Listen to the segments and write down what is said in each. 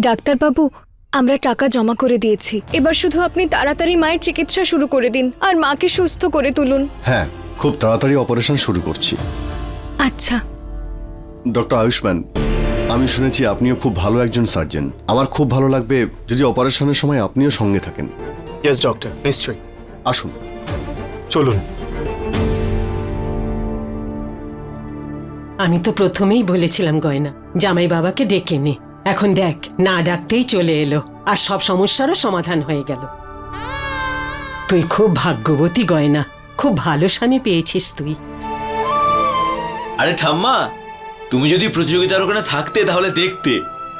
ডাক্তারবাবু, আমরা টাকা জমা করে দিয়েছি। এবার শুধু আপনি তাড়াতাড়ি মায়ের চিকিৎসা শুরু করে দিন আর মাকে সুস্থ করে তুলুন। হ্যাঁ, খুব তাড়াতাড়ি অপারেশন শুরু করছি। আচ্ছা। ডক্টর আয়ুষ্মান, আমি শুনেছি আপনিও খুব ভালো একজন সার্জন। আমার খুব ভালো লাগবে যদি অপারেশনের সময় আপনিও সঙ্গে থাকেন। ইয়েস ডক্টর, নিশ্চয়ই। আসুন। চলুন। আমি তো প্রথমেই বলেছিলাম গয়না, জামাই বাবাকে ডেকে নে। এখন দেখ, না ডাকতেই চলে এলো আর সব সমস্যারও সমাধান হয়ে গেল। তুই খুব ভাগ্যবতী গয়না, খুব ভালো স্বামী পেয়েছিস তুই। আরে ঠাম্মা, তুমি যদি প্রতিযোগিতার ওখানে থাকতে তাহলে দেখতে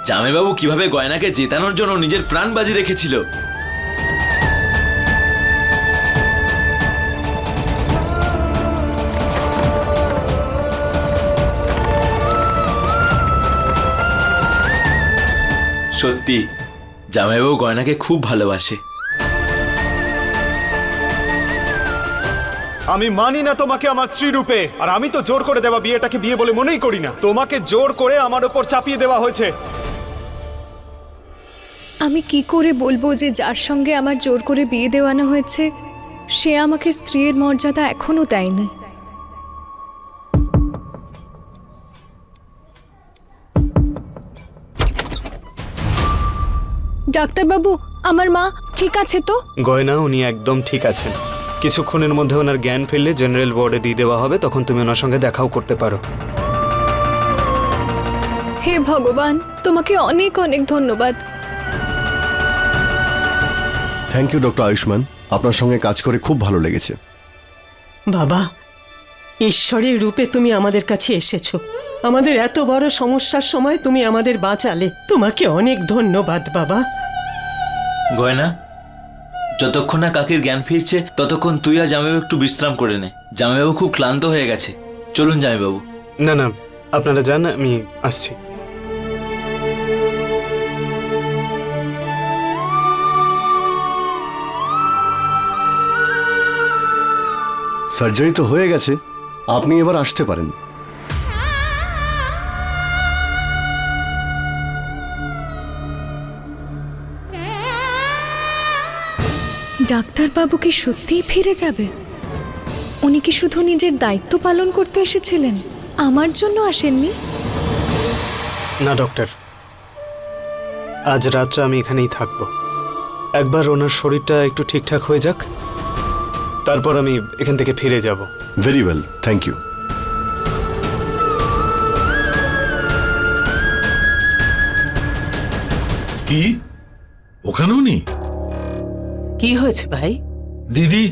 জামাইবাবু কিভাবে গয়নাকে জেতানোর জন্য নিজের প্রাণ বাজি রেখেছিল। সত্যি জামাইবাবু গয়নাকে খুব ভালোবাসে। আমি মানি না তোমাকে আমার স্ত্রী রূপে, আর আমি তো জোর করে দেওয়া বিয়েটাকে বিয়ে বলে মনেই করি না। তোমাকে জোর করে আমার উপর চাপিয়ে দেওয়া হয়েছে। আমি কি করে বলবো যে যার সঙ্গে আমার জোর করে বিয়ে দেওয়ানো হয়েছে সে আমাকে স্ত্রীর মর্যাদা এখনো দেয়নি। ডাক্তারবাবু, আমার মা ঠিক আছে তো? গয়না, উনি একদম ঠিক আছেন। কিছুক্ষণের মধ্যে ওনার জ্ঞান ফিরলে জেনারেল ওয়ার্ডে দিয়ে দেওয়া হবে, তখন তুমি ওনার সঙ্গে দেখাও করতে পারো। হে ভগবান, তোমাকে অনেক অনেক ধন্যবাদ। থ্যাংক ইউ ডক্টর আয়ুষ্মান, আপনার সঙ্গে কাজ করে খুব ভালো লেগেছে। বাবা, ঈশ্বরের রূপে তুমি আমাদের কাছে এসেছো। আমাদের এত বড় সমস্যার সময় তুমি আমাদের বাঁচালে। তোমাকে অনেক ধন্যবাদ বাবা। গয়না, যতক্ষণ না কাকির জ্ঞান ফিরছে ততক্ষণ তুই আর জামাইবাবু একটু বিশ্রাম করে নে। জামাইবাবু খুব ক্লান্ত হয়ে গেছে। চলুন জামাইবাবু। না না, আপনারা যান, আমি আসছি। সার্জারি তো হয়ে গেছে, আপনি এবার আসতে পারেন। ডাক্তারবাবু কি সত্যিই ফিরে যাবে? উনি কি শুধু নিজের দায়িত্ব পালন করতে এসেছিলেন, আমার জন্য আসেননি? না ডক্টর, আজ রাতটা আমি এখানেই থাকবো। একবার ওনার শরীরটা একটু ঠিকঠাক হয়ে যাক, তারপর আমি এখান থেকে ফিরে যাব। Very well, thank you. কি ওখানেও নেই? কি হয়েছে ভাই? দিদি,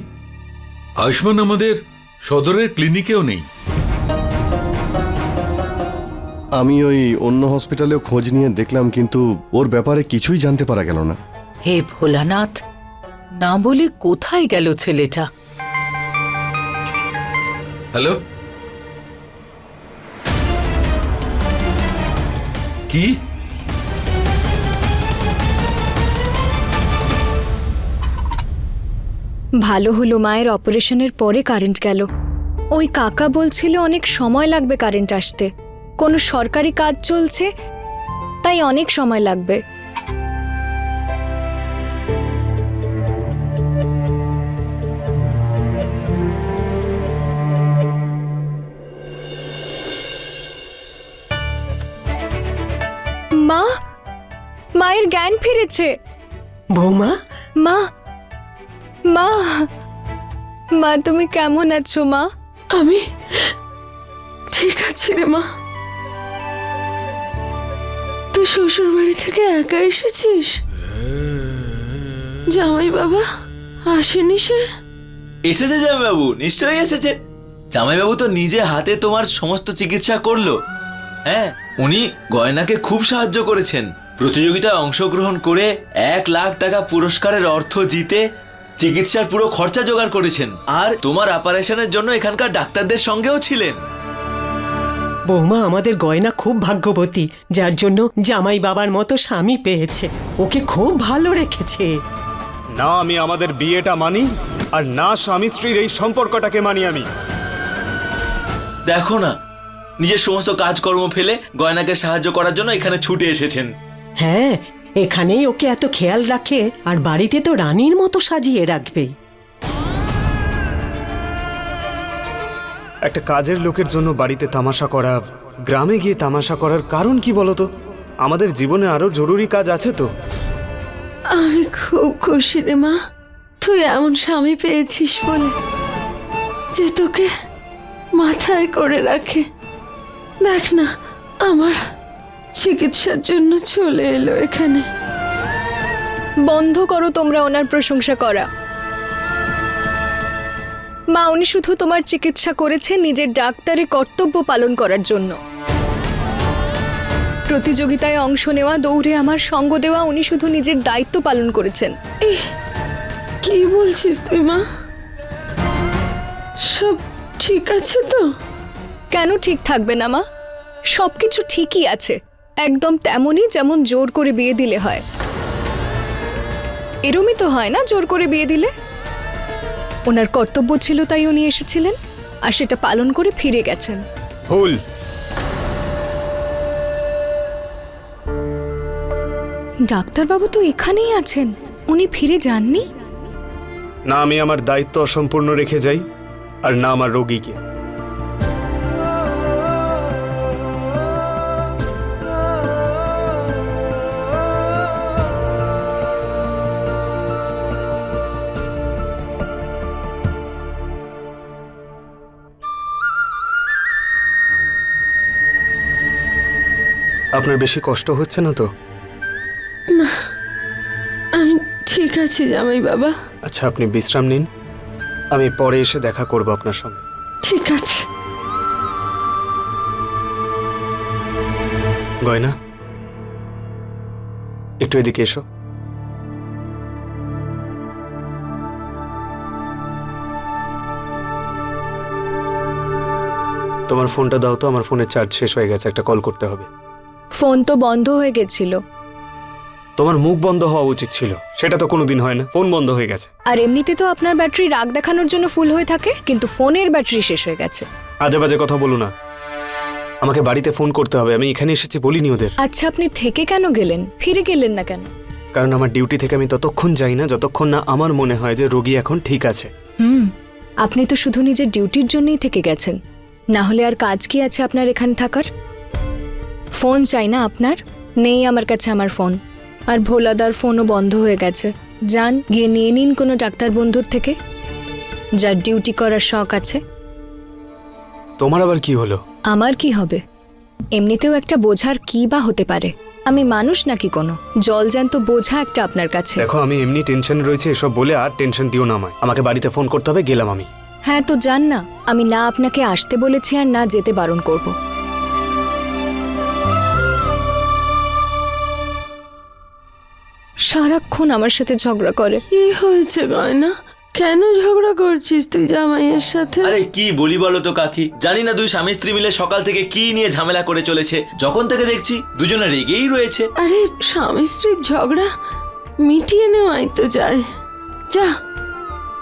আয়ুষ্মান আমাদের সদরের ক্লিনিকেও নেই। আমি ওই অন্য হসপিটালেও খোঁজ নিয়ে দেখলাম, কিন্তু ওর ব্যাপারে কিছুই জানতে পারা গেল না। হে ভোলানাথ, না বলে কোথায় গেল ছেলেটা? হ্যালো, কি? ভালো হলো মায়ের অপারেশনের পরে কারেন্ট গেল। ওই কাকা বলছিল অনেক সময় লাগবে কারেন্ট আসতে। কোনো সরকারি কাজ চলছে, তাই অনেক সময় লাগবে। মা, মায়ের জ্ঞান ফিরেছে। বৌমা, মা, মা, মা তুমি কেমন আছো মা? আমি ঠিক আছি রে মা। তুই শ্বশুর বাড়ি থেকে একা এসেছিস? জামাই বাবা আসেনি? সে এসেছে জামাইবাবু, নিশ্চয়ই এসেছে। জামাইবাবু তো নিজে হাতে তোমার সমস্ত চিকিৎসা করলো। হ্যাঁ, উনি গয়নাকে খুব সাহায্য করেছেন। প্রতিযোগিতায় অংশগ্রহণ করে 1 লাখ টাকা পুরস্কারের অর্থ জিতে চিকিৎসার পুরো খরচা জোগাড় করেছেন। আর তোমার অপারেশনের জন্য এখানকার ডাক্তারদের সঙ্গেও ছিলেন। বৌমা, আমাদের গয়না খুব ভাগ্যবতী, যার জন্য জামাই বাবার মতো স্বামী পেয়েছে। ওকে খুব ভালো রেখেছে। না আমি আমাদের বিয়েটা মানি, আর না স্বামী স্ত্রীর এই সম্পর্কটাকে মানি আমি। দেখো না, নিজের সমস্ত কাজকর্ম ফেলে গয়নাকে সাহায্য করার জন্য এখানে ছুটে এসেছেন। হ্যাঁ, এখানেই ওকে এত খেয়াল রাখে, আর বাড়িতে তো রানীর মতো সাজিয়ে রাখবেই। একটা কাজের লোকের জন্য বাড়িতে তামাশা করা, গ্রামে গিয়ে তামাশা করার কারণ কি বলতো? আমাদের জীবনে আরো জরুরি কাজ আছে তো। আমি খুব খুশি রে মা, তুই এমন স্বামী পেয়েছিস বলে যে তোকে মাথায় করে রাখে। দেখ না, আমার চিকিৎসার জন্য চলে এলো এখানে। বন্ধ করো তোমরা ওনার প্রশংসা করা। মা, উনি শুধু তোমার চিকিৎসা করেছেন নিজের ডাক্তারের কর্তব্য পালন করার জন্য। প্রতিযোগিতায় অংশ নেওয়া, দৌড়ে আমার সঙ্গ দেওয়া, উনি শুধু নিজের দায়িত্ব পালন করেছেন। কি বলছিস তুই মা? সব ঠিক আছে তো? কেন ঠিক থাকবে না মা? সবকিছু ঠিকই আছে, একদম তেমনই যেমন জোর করে বিয়ে দিলে হয়। এরমই তো হয় না জোর করে বিয়ে দিলে। ওনার কর্তব্য ছিল তাই উনি এসেছিলেন, আর সেটা পালন করে ফিরে গেছেন। ভুল। ডাক্তারবাবু তো এখানেই আছেন, উনি ফিরে যাননি? না আমি আমার দায়িত্ব অসম্পূর্ণ রেখে যাই, আর না আমার রোগীকে। আপনার বেশি কষ্ট হচ্ছে না তো? আমি ঠিক আছি জামাই বাবা। আচ্ছা, আপনি বিশ্রাম নিন, আমি পরে এসে দেখা করব আপনার সঙ্গে। ঠিক আছে। গয়না, একটু এদিকে এসো। তোমার ফোনটা দাও তো, আমার ফোনের চার্জ শেষ হয়ে গেছে, একটা কল করতে হবে। ফোন তো বন্ধ হয়ে গেছিল। তোমার মুখ বন্ধ হওয়া উচিত ছিল, সেটা তো কোনোদিন হয় না। ফোন বন্ধ হয়ে গেছে। আর এমনিতে তো আপনার ব্যাটারি রাগ দেখানোর জন্য ফুল হয়ে থাকে, কিন্তু ফোনের ব্যাটারি শেষ হয়ে গেছে। আজে বাজে কথা বলো না, আমাকে বাড়িতে ফোন করতে হবে। আমি এখানে এসেছি বলিনি ওদের। আচ্ছা, আপনি থেকে কেন গেলেন? ফিরে গেলেন না কেন? কারণ আমার ডিউটি থেকে আমি ততক্ষণ যাই না যতক্ষণ না আমার মনে হয় যে রোগী এখন ঠিক আছে। আপনি তো শুধু নিজের ডিউটির জন্যই থেকে গেছেন, না হলে আর কাজ কি আছে আপনার এখানে থাকার? ফোন চাই না আপনার? নেই আমার কাছে আমার ফোন, আর ভোলাদার ফোনও বন্ধ হয়ে গেছে। যান, গিয়ে নিয়ে নিন কোনো ডাক্তার বন্ধুর থেকে, যার ডিউটি করার শখ আছে। তোমার আবার কি হলো? আমার কি হবে? এমনিতেও একটা বোঝার কি বা হতে পারে? আমি মানুষ নাকি কোনো জলজ্যান্ত বোঝা একটা আপনার কাছে? দেখো, আমি এমনি টেনশন রয়েছে, এসব বলে আর টেনশন দিও না আমায়। আমাকে বাড়িতে ফোন করতে হবে, গেলাম আমি। হ্যাঁ তো যান না, আমি না আপনাকে আসতে বলেছি আর না যেতে বারণ করব। সারাক্ষণ আমার সাথে ঝগড়া করে। কি হয়েছে গয়না? কেন ঝগড়া করছিস তুই জামাইয়ের সাথে? আরে কি বলি বলো তো কাকি, জানি না দুই স্বামী স্ত্রী মিলে সকাল থেকে কি নিয়ে ঝামেলা করে চলেছে। যখন থেকে দেখছি দুজনে রেগেই রয়েছে। আরে স্বামী স্ত্রীর ঝগড়া মিটিয়ে নেওয়াই তো যায়। যা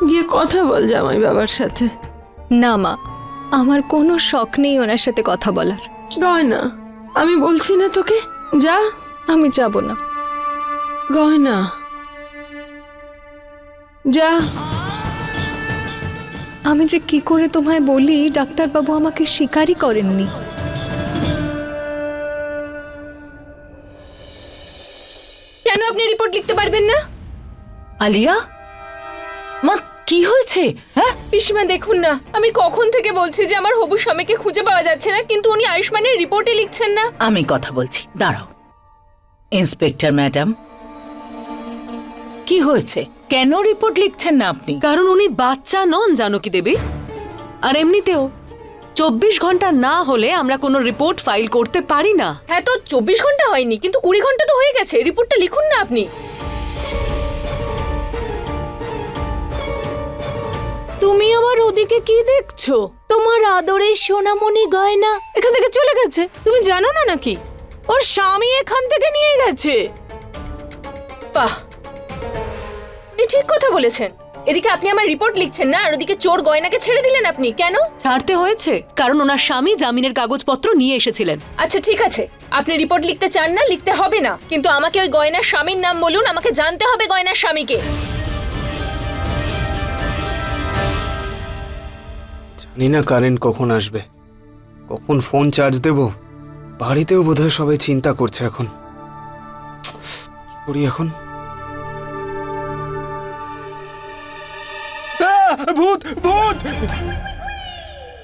গিয়ে কথা বল জামাই বাবার সাথে। না মা, আমার কোনো শখ নেই ওনার সাথে কথা বলার। গয়না, আমি বলছি না তোকে যা। আমি যাব না। গয়না যা। আমি যে কি করে তোমায় বলি, ডাক্তারবাবু আমাকে স্বীকারই করেননি। কেন আপনি রিপোর্ট লিখতে পারবেন না? আলিয়া, মা কি হয়েছে? হ্যাঁ পিসিমা দেখুন না, আমি কখন থেকে বলছি যে আমার হবু স্বামীকে খুঁজে পাওয়া যাচ্ছে না, কিন্তু উনি আয়ুষ্মানের রিপোর্টে লিখছেন না। আমি কথা বলছি, দাঁড়াও। ইন্সপেক্টর ম্যাডাম, কি হয়েছে? কেন রিপোর্ট লিখছেন না আপনি? কারণ উনি বাচ্চা নন জানকী দেবী, আর এমনিতেও 24 ঘন্টা না হলে আমরা কোনো রিপোর্ট ফাইল করতে পারি না। হ্যাঁ তো 24 ঘন্টা হয়নি, কিন্তু 20 ঘন্টা তো হয়ে গেছে। রিপোর্টটা লিখুন না আপনি। তুমি আমার ওদিকে কি দেখছো? তোমার আদরের সোনামণি গয়না এখান থেকে চলে গেছে, তুমি জানো না নাকি? ওর স্বামী এখান থেকে নিয়ে গেছে। বাহ, ঠিক কথা বলেছেন। এদিকে আপনি আমার রিপোর্ট লিখছেন না, আর ওদিকে চোর গয়নাকে ছেড়ে দিলেন আপনি কেন? ছাড়তে হয়েছে কারণ ওনার স্বামী জামিনের কাগজপত্র নিয়ে এসেছিলেন। আচ্ছা ঠিক আছে, আপনি রিপোর্ট লিখতে চান না, লিখতে হবে না, কিন্তু আমাকে ওই গয়নার স্বামীর নাম বলুন, আমাকে জানতে হবে গয়নার স্বামীকে। জানি না কারেন্ট কখন আসবে, কখন ফোন চার্জ দেব। বাড়িতেও বোধহয় সবাই চিন্তা করছে এখন। কি করি এখন? ভূত ভূত